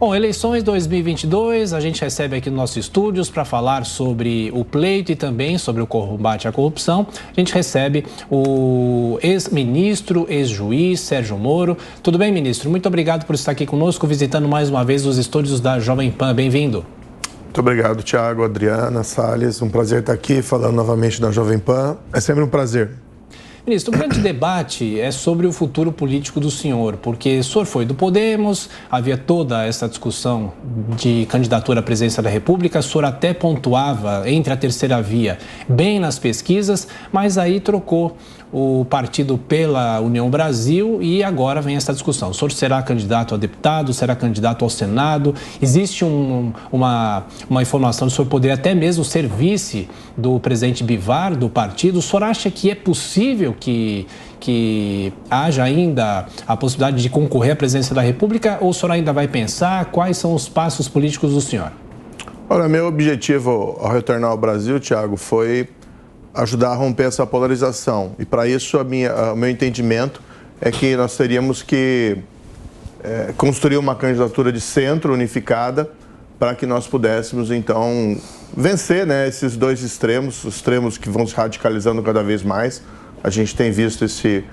Bom, eleições 2022, a gente recebe aqui nos nossos estúdios para falar sobre o pleito e também sobre o combate à corrupção. A gente recebe o ex-ministro, ex-juiz Sérgio Moro. Tudo bem, ministro? Muito obrigado por estar aqui conosco, visitando mais uma vez os estúdios da Jovem Pan. Bem-vindo. Muito obrigado, Thiago, Adriana, Salles. Um prazer estar aqui falando novamente da Jovem Pan. É sempre um prazer. Ministro, o grande debate é sobre o futuro político do senhor, porque o senhor foi do Podemos, havia toda essa discussão de candidatura à presidência da República, o senhor até pontuava entre a terceira via bem nas pesquisas, mas aí trocou o partido pela União Brasil e agora vem essa discussão. O senhor será candidato a deputado, será candidato ao Senado? Existe uma informação do senhor poder até mesmo ser vice do presidente Bivar, do partido. O senhor acha que é possível que haja ainda a possibilidade de concorrer à presidência da República ou o senhor ainda vai pensar quais são os passos políticos do senhor? Olha, meu objetivo ao retornar ao Brasil, Thiago, foi ajudar a romper essa polarização. E para isso, o meu entendimento é que nós teríamos que construir uma candidatura de centro unificada para que nós pudéssemos, então, vencer, né, esses dois extremos, os extremos que vão se radicalizando cada vez mais. A gente tem visto esse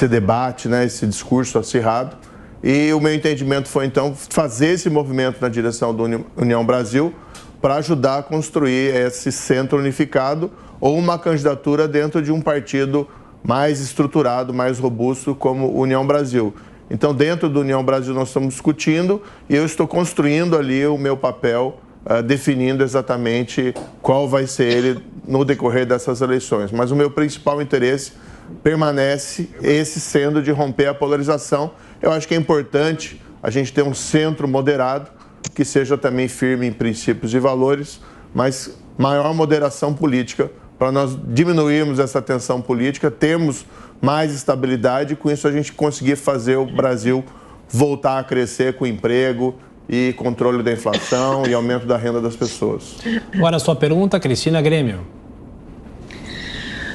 debate, né, esse discurso acirrado. E o meu entendimento foi, então, fazer esse movimento na direção do União Brasil para ajudar a construir esse centro unificado ou uma candidatura dentro de um partido mais estruturado, mais robusto como União Brasil. Então, dentro do União Brasil, nós estamos discutindo e eu estou construindo ali o meu papel, definindo exatamente qual vai ser ele no decorrer dessas eleições. Mas o meu principal interesse permanece esse sendo de romper a polarização. Eu acho que é importante a gente ter um centro moderado, que seja também firme em princípios e valores, mas maior moderação política, para nós diminuirmos essa tensão política, termos mais estabilidade e com isso a gente conseguir fazer o Brasil voltar a crescer com emprego e controle da inflação e aumento da renda das pessoas. Agora a sua pergunta, Cristina, Grêmio.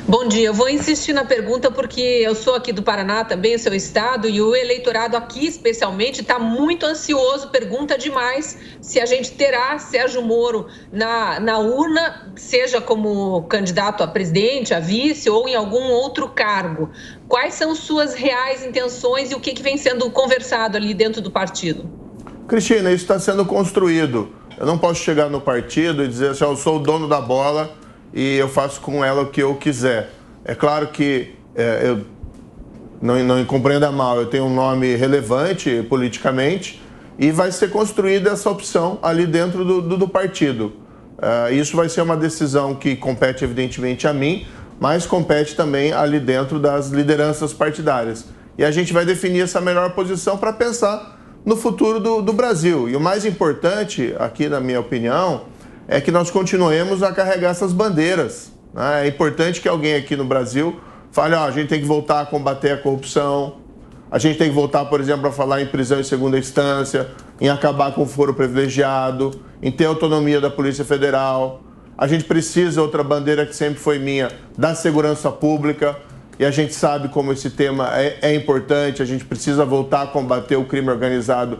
Bom dia, eu vou insistir na pergunta porque eu sou aqui do Paraná também, o seu estado, e o eleitorado aqui especialmente está muito ansioso, pergunta demais se a gente terá Sérgio Moro na urna, seja como candidato a presidente, a vice ou em algum outro cargo. Quais são suas reais intenções e o que vem sendo conversado ali dentro do partido? Cristina, isso está sendo construído. Eu não posso chegar no partido e dizer assim, eu sou o dono da bola e eu faço com ela o que eu quiser. É claro que eu não compreenda mal, eu tenho um nome relevante politicamente e vai ser construída essa opção ali dentro do partido. Isso vai ser uma decisão que compete evidentemente a mim, mas compete também ali dentro das lideranças partidárias. E a gente vai definir essa melhor posição para pensar no futuro do Brasil. E o mais importante, aqui na minha opinião, é que nós continuemos a carregar essas bandeiras. É importante que alguém aqui no Brasil fale, a gente tem que voltar a combater a corrupção, a gente tem que voltar, por exemplo, a falar em prisão em segunda instância, em acabar com o foro privilegiado, em ter autonomia da Polícia Federal. A gente precisa, outra bandeira que sempre foi minha, da segurança pública, e a gente sabe como esse tema é importante, a gente precisa voltar a combater o crime organizado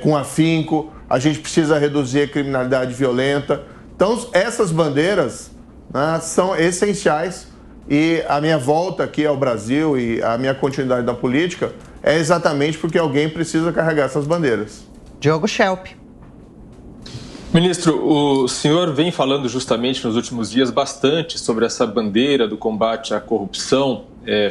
com afinco, a gente precisa reduzir a criminalidade violenta. Então, essas bandeiras, né, são essenciais e a minha volta aqui ao Brasil e a minha continuidade na política é exatamente porque alguém precisa carregar essas bandeiras. Diogo Schelp. Ministro, o senhor vem falando justamente nos últimos dias bastante sobre essa bandeira do combate à corrupção,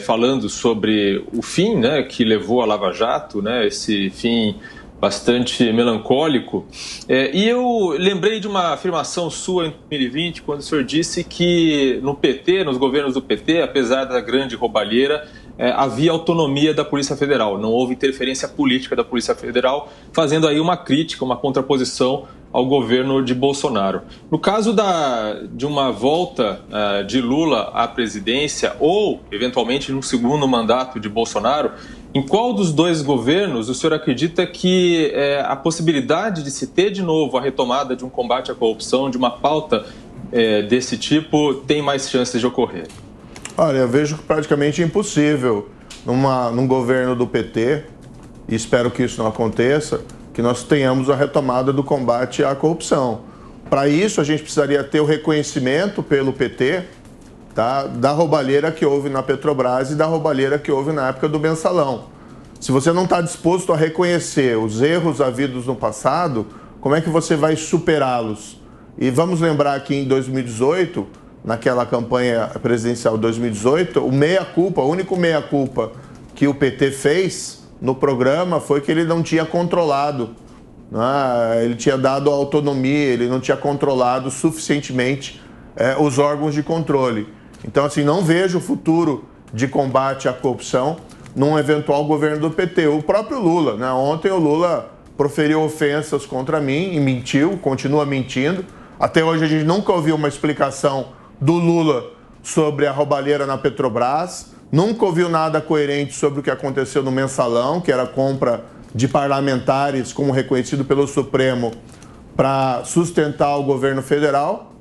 falando sobre o fim, né, que levou a Lava Jato, né, esse fim bastante melancólico. E eu lembrei de uma afirmação sua em 2020, quando o senhor disse que no PT, nos governos do PT, apesar da grande roubalheira, havia autonomia da Polícia Federal, não houve interferência política da Polícia Federal, fazendo aí uma crítica, uma contraposição ao governo de Bolsonaro. No caso de uma volta de Lula à presidência ou, eventualmente, no segundo mandato de Bolsonaro, em qual dos dois governos o senhor acredita que a possibilidade de se ter de novo a retomada de um combate à corrupção, de uma pauta desse tipo, tem mais chances de ocorrer? Olha, eu vejo praticamente impossível num governo do PT, e espero que isso não aconteça, que nós tenhamos a retomada do combate à corrupção. Para isso, a gente precisaria ter o reconhecimento pelo PT, tá, da roubalheira que houve na Petrobras e da roubalheira que houve na época do Mensalão. Se você não está disposto a reconhecer os erros havidos no passado, como é que você vai superá-los? E vamos lembrar que em 2018, naquela campanha presidencial de 2018, o meia-culpa, o único meia-culpa que o PT fez no programa foi que ele não tinha controlado, né? Ele tinha dado autonomia, ele não tinha controlado suficientemente os órgãos de controle. Então, assim, não vejo o futuro de combate à corrupção num eventual governo do PT. O próprio Lula, né? Ontem o Lula proferiu ofensas contra mim e mentiu, continua mentindo. Até hoje a gente nunca ouviu uma explicação do Lula sobre a roubalheira na Petrobras, nunca ouviu nada coerente sobre o que aconteceu no Mensalão, que era a compra de parlamentares, como reconhecido pelo Supremo, para sustentar o governo federal.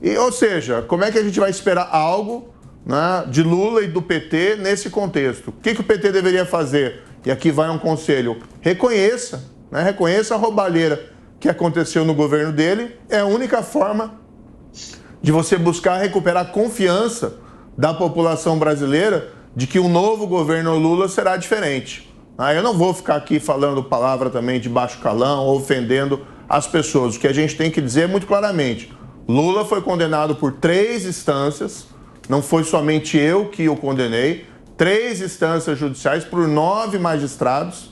E, ou seja, como é que a gente vai esperar algo, né, de Lula e do PT nesse contexto? O que o PT deveria fazer? E aqui vai um conselho: reconheça, né, reconheça a roubalheira que aconteceu no governo dele. É a única forma de você buscar recuperar a confiança da população brasileira de que o novo governo Lula será diferente. Eu não vou ficar aqui falando palavra também de baixo calão, ofendendo as pessoas. O que a gente tem que dizer muito claramente: Lula foi condenado por 3 instâncias, não foi somente eu que o condenei, 3 instâncias judiciais por 9 magistrados.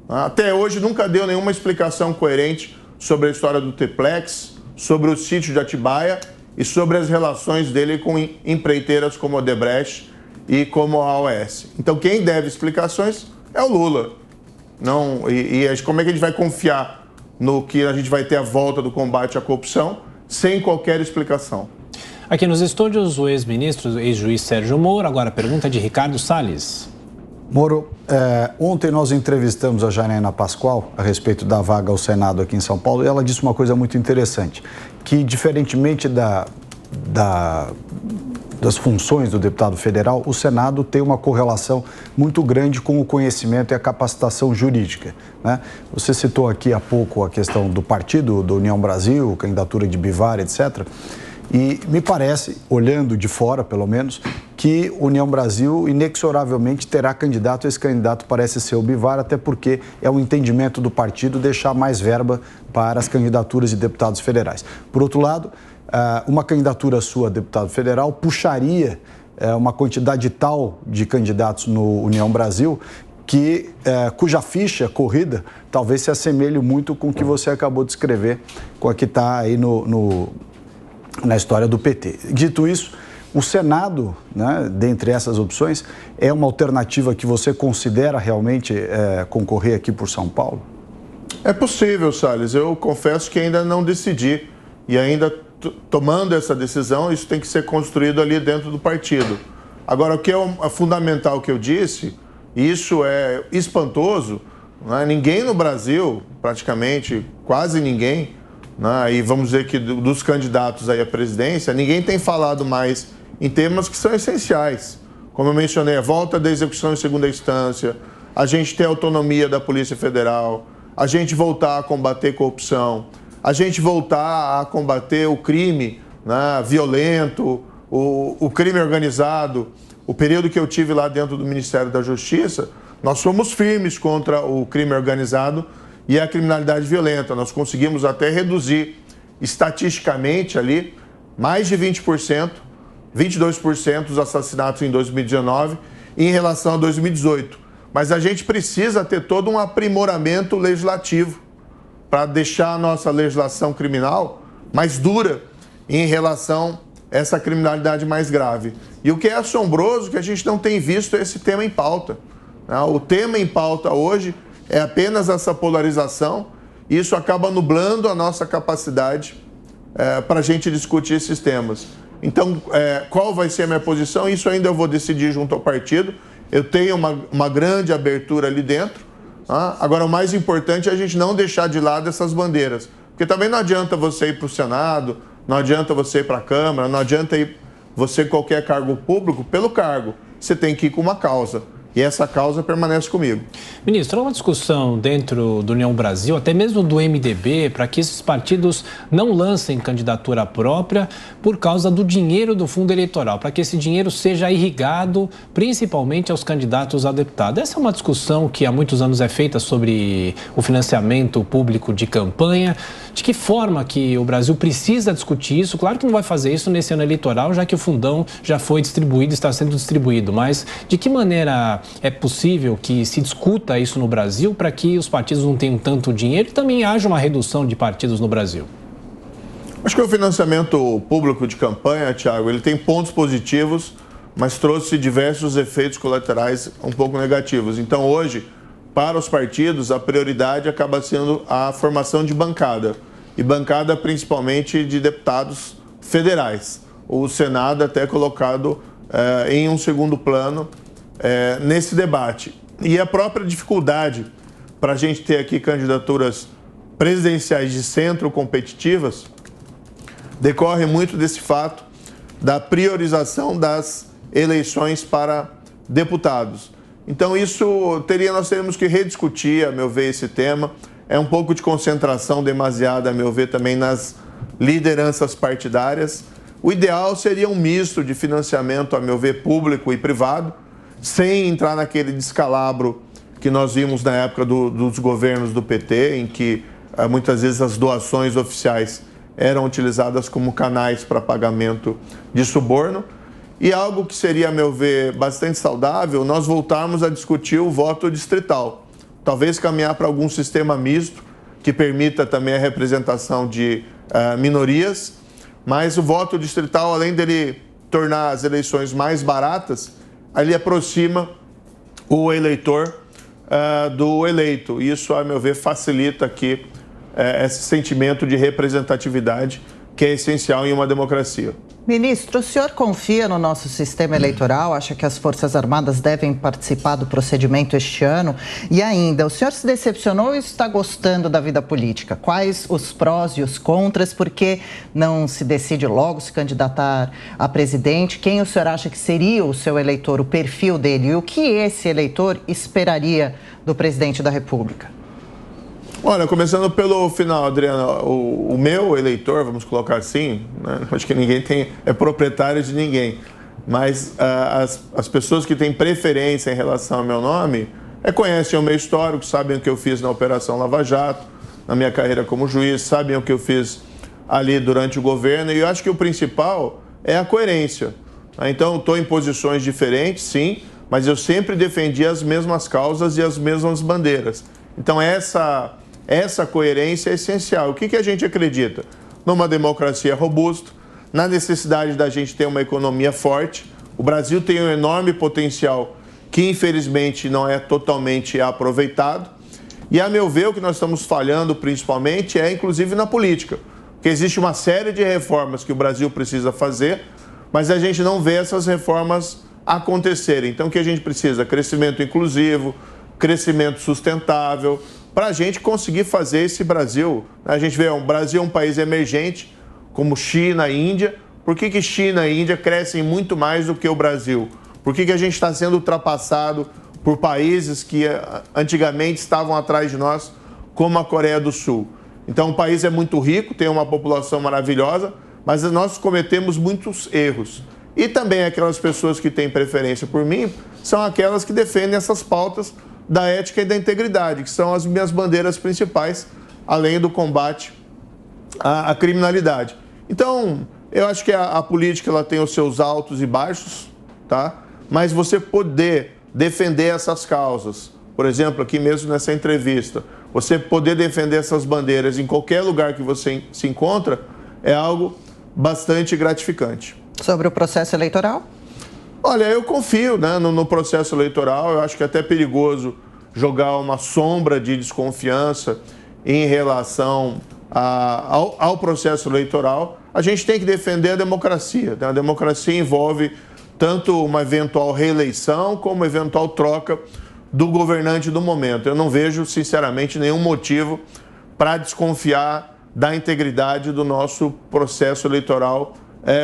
Até hoje nunca deu nenhuma explicação coerente sobre a história do Triplex, sobre o sítio de Atibaia e sobre as relações dele com empreiteiras como a Odebrecht e como a OAS. Então quem deve explicações é o Lula. Não, como é que a gente vai confiar no que a gente vai ter a volta do combate à corrupção sem qualquer explicação? Aqui nos estúdios, o ex-ministro, ex-juiz Sérgio Moro. Agora a pergunta de Ricardo Salles. Moro, ontem nós entrevistamos a Janaína Pascoal a respeito da vaga ao Senado aqui em São Paulo e ela disse uma coisa muito interessante, que diferentemente das funções do deputado federal, o Senado tem uma correlação muito grande com o conhecimento e a capacitação jurídica, né? Você citou aqui há pouco a questão do partido, do União Brasil, candidatura de Bivar, etc. E me parece, olhando de fora pelo menos, que União Brasil inexoravelmente terá candidato. Esse candidato parece ser o Bivar, até porque é um entendimento do partido deixar mais verba para as candidaturas de deputados federais. Por outro lado, uma candidatura sua a deputado federal puxaria uma quantidade tal de candidatos no União Brasil cuja ficha corrida talvez se assemelhe muito com o que você acabou de escrever, com a que está aí na história do PT. Dito isso, o Senado, né, dentre essas opções, é uma alternativa que você considera realmente concorrer aqui por São Paulo? É possível, Salles. Eu confesso que ainda não decidi. E ainda tomando essa decisão, isso tem que ser construído ali dentro do partido. Agora, o que é fundamental que eu disse, isso é espantoso, né? Ninguém no Brasil, praticamente, quase ninguém, né? E vamos dizer que dos candidatos aí à presidência, ninguém tem falado mais em temas que são essenciais. Como eu mencionei, a volta da execução em segunda instância, a gente ter autonomia da Polícia Federal, a gente voltar a combater corrupção, a gente voltar a combater o crime, né, violento, o crime organizado. O período que eu tive lá dentro do Ministério da Justiça, nós fomos firmes contra o crime organizado e a criminalidade violenta. Nós conseguimos até reduzir estatisticamente ali mais de 20%, 22% dos assassinatos em 2019 em relação a 2018. Mas a gente precisa ter todo um aprimoramento legislativo para deixar a nossa legislação criminal mais dura em relação a essa criminalidade mais grave. E o que é assombroso é que a gente não tem visto esse tema em pauta. O tema em pauta hoje é apenas essa polarização e isso acaba nublando a nossa capacidade para a gente discutir esses temas. Então, qual vai ser a minha posição? Isso ainda eu vou decidir junto ao partido. Eu tenho uma grande abertura ali dentro. Agora, o mais importante é a gente não deixar de lado essas bandeiras. Porque também não adianta você ir para o Senado, não adianta você ir para a Câmara, não adianta ir você qualquer cargo público pelo cargo. Você tem que ir com uma causa. E essa causa permanece comigo. Ministro, há uma discussão dentro do União Brasil, até mesmo do MDB, para que esses partidos não lancem candidatura própria por causa do dinheiro do fundo eleitoral, para que esse dinheiro seja irrigado principalmente aos candidatos a deputado. Essa é uma discussão que há muitos anos é feita sobre o financiamento público de campanha. De que forma que o Brasil precisa discutir isso? Claro que não vai fazer isso nesse ano eleitoral, já que o fundão já foi distribuído, está sendo distribuído, mas de que maneira é possível que se discuta isso no Brasil para que os partidos não tenham tanto dinheiro e também haja uma redução de partidos no Brasil? Acho que o financiamento público de campanha, Thiago, ele tem pontos positivos, mas trouxe diversos efeitos colaterais um pouco negativos. Então, hoje, para os partidos, a prioridade acaba sendo a formação de bancada, e bancada principalmente de deputados federais. O Senado até colocado em um segundo plano nesse debate. E a própria dificuldade para a gente ter aqui candidaturas presidenciais de centro competitivas decorre muito desse fato da priorização das eleições para deputados. Então nós teríamos que rediscutir, a meu ver, esse tema. É um pouco de concentração demasiada, a meu ver, também nas lideranças partidárias. O ideal seria um misto de financiamento, a meu ver, público e privado, sem entrar naquele descalabro que nós vimos na época dos governos do PT, em que muitas vezes as doações oficiais eram utilizadas como canais para pagamento de suborno. E algo que seria, a meu ver, bastante saudável, nós voltarmos a discutir o voto distrital. Talvez caminhar para algum sistema misto que permita também a representação de minorias, mas o voto distrital, além dele tornar as eleições mais baratas, ele aproxima o eleitor do eleito. Isso, a meu ver, facilita aqui esse sentimento de representatividade que é essencial em uma democracia. Ministro, o senhor confia no nosso sistema eleitoral? Acha que as Forças Armadas devem participar do procedimento este ano? E ainda, o senhor se decepcionou ou está gostando da vida política? Quais os prós e os contras? Por que não se decide logo se candidatar a presidente? Quem o senhor acha que seria o seu eleitor, o perfil dele? E o que esse eleitor esperaria do presidente da República? Olha, começando pelo final, Adriana, o meu eleitor, vamos colocar assim, né? Acho que ninguém é proprietário de ninguém, mas as pessoas que têm preferência em relação ao meu nome conhecem o meu histórico, sabem o que eu fiz na Operação Lava Jato, na minha carreira como juiz, sabem o que eu fiz ali durante o governo, e eu acho que o principal é a coerência. Então, estou em posições diferentes, sim, mas eu sempre defendi as mesmas causas e as mesmas bandeiras. Então, essa coerência é essencial. O que a gente acredita? Numa democracia robusta, na necessidade da gente ter uma economia forte. O Brasil tem um enorme potencial que, infelizmente, não é totalmente aproveitado. E, a meu ver, o que nós estamos falhando, principalmente, inclusive, na política. Porque existe uma série de reformas que o Brasil precisa fazer, mas a gente não vê essas reformas acontecerem. Então, o que a gente precisa? Crescimento inclusivo, crescimento sustentável, para a gente conseguir fazer esse Brasil. A gente vê, o Brasil é um país emergente, como China e Índia. Por que China e Índia crescem muito mais do que o Brasil? Por que a gente está sendo ultrapassado por países que antigamente estavam atrás de nós, como a Coreia do Sul? Então, o país é muito rico, tem uma população maravilhosa, mas nós cometemos muitos erros. E também aquelas pessoas que têm preferência por mim são aquelas que defendem essas pautas da ética e da integridade, que são as minhas bandeiras principais, além do combate à criminalidade. Então, eu acho que a política ela tem os seus altos e baixos, tá? Mas você poder defender essas causas, por exemplo, aqui mesmo nessa entrevista, você poder defender essas bandeiras em qualquer lugar que você se encontra, é algo bastante gratificante. Sobre o processo eleitoral? Olha, eu confio, né, no processo eleitoral. Eu acho que é até perigoso jogar uma sombra de desconfiança em relação ao processo eleitoral. A gente tem que defender a democracia, né? A democracia envolve tanto uma eventual reeleição como uma eventual troca do governante do momento. Eu não vejo, sinceramente, nenhum motivo para desconfiar da integridade do nosso processo eleitoral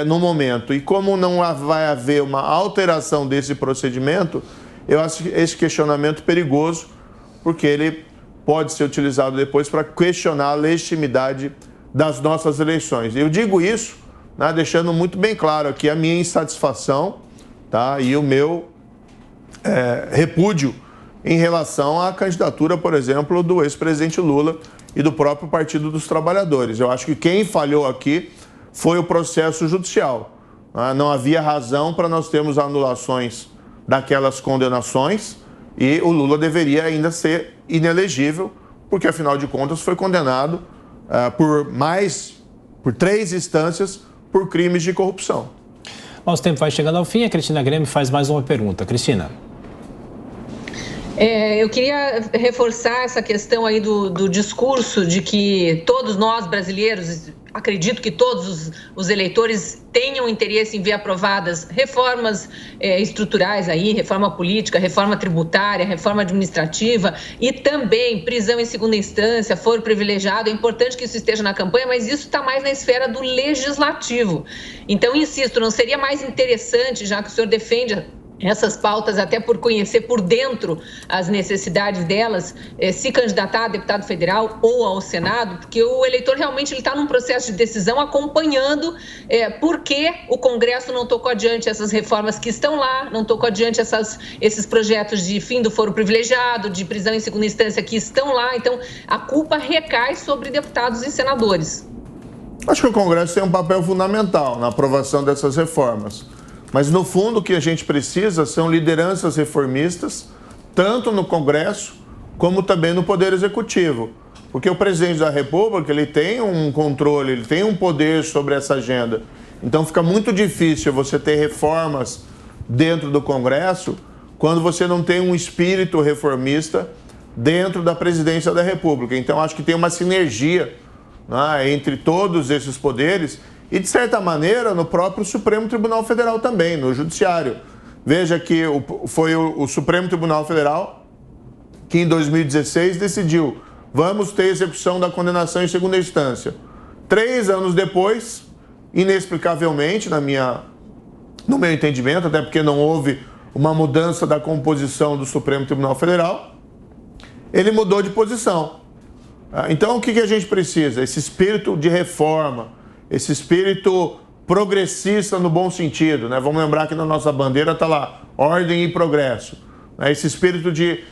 no momento. E como não vai haver uma alteração desse procedimento, Eu acho esse questionamento perigoso, porque ele pode ser utilizado depois para questionar a legitimidade das nossas eleições. Eu digo isso, né, deixando muito bem claro aqui a minha insatisfação, tá, e o meu repúdio em relação à candidatura, por exemplo, do ex-presidente Lula e do próprio Partido dos Trabalhadores. Eu acho que quem falhou aqui foi o processo judicial. Não havia razão para nós termos anulações daquelas condenações e o Lula deveria ainda ser inelegível, porque, afinal de contas, foi condenado por 3 instâncias por crimes de corrupção. Nosso tempo vai chegando ao fim. A Cristina Greme faz mais uma pergunta. Cristina. Eu queria reforçar essa questão aí do discurso de que todos nós brasileiros, acredito que todos os eleitores tenham interesse em ver aprovadas reformas estruturais aí, reforma política, reforma tributária, reforma administrativa e também prisão em segunda instância, foro privilegiado. É importante que isso esteja na campanha, mas isso está mais na esfera do legislativo. Então, insisto, não seria mais interessante, já que o senhor defende essas pautas, até por conhecer por dentro as necessidades delas, se candidatar a deputado federal ou ao Senado, porque o eleitor realmente está num processo de decisão acompanhando por que o Congresso não tocou adiante essas reformas que estão lá, não tocou adiante esses projetos de fim do foro privilegiado, de prisão em segunda instância que estão lá. Então, a culpa recai sobre deputados e senadores. Acho que o Congresso tem um papel fundamental na aprovação dessas reformas. Mas, no fundo, o que a gente precisa são lideranças reformistas, tanto no Congresso como também no Poder Executivo. Porque o presidente da República, ele tem um controle, ele tem um poder sobre essa agenda. Então, fica muito difícil você ter reformas dentro do Congresso quando você não tem um espírito reformista dentro da presidência da República. Então, acho que tem uma sinergia, né, entre todos esses poderes e, de certa maneira, no próprio Supremo Tribunal Federal também, no Judiciário. Veja que foi o Supremo Tribunal Federal que, em 2016, decidiu: vamos ter execução da condenação em segunda instância. 3 anos depois, inexplicavelmente, no meu entendimento, até porque não houve uma mudança da composição do Supremo Tribunal Federal, ele mudou de posição. Então, o que a gente precisa? Esse espírito de reforma, esse espírito progressista no bom sentido, né? Vamos lembrar que na nossa bandeira está lá, ordem e progresso. Esse espírito de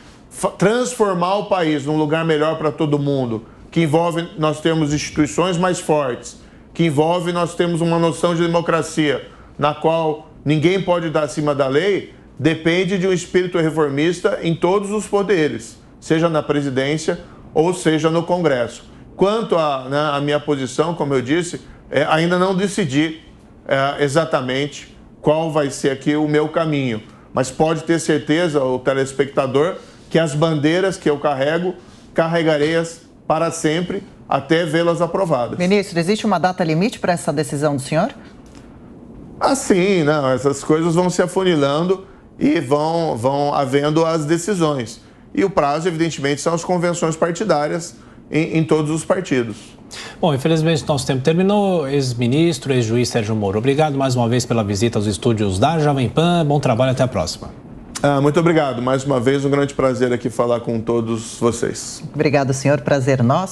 transformar o país num lugar melhor para todo mundo, que envolve nós termos instituições mais fortes, que envolve nós termos uma noção de democracia, na qual ninguém pode dar acima da lei, depende de um espírito reformista em todos os poderes, seja na presidência ou seja no Congresso. Quanto à minha posição, como eu disse, ainda não decidi exatamente qual vai ser aqui o meu caminho. Mas pode ter certeza, o telespectador, que as bandeiras que eu carregarei-as para sempre, até vê-las aprovadas. Ministro, existe uma data limite para essa decisão do senhor? Sim, não, essas coisas vão se afunilando e vão havendo as decisões. E o prazo, evidentemente, são as convenções partidárias em todos os partidos. Bom, infelizmente nosso tempo terminou. Ex-ministro, ex-juiz Sérgio Moro, obrigado mais uma vez pela visita aos estúdios da Jovem Pan. Bom trabalho, até a próxima. Muito obrigado. Mais uma vez, um grande prazer aqui falar com todos vocês. Obrigado, senhor. Prazer nosso.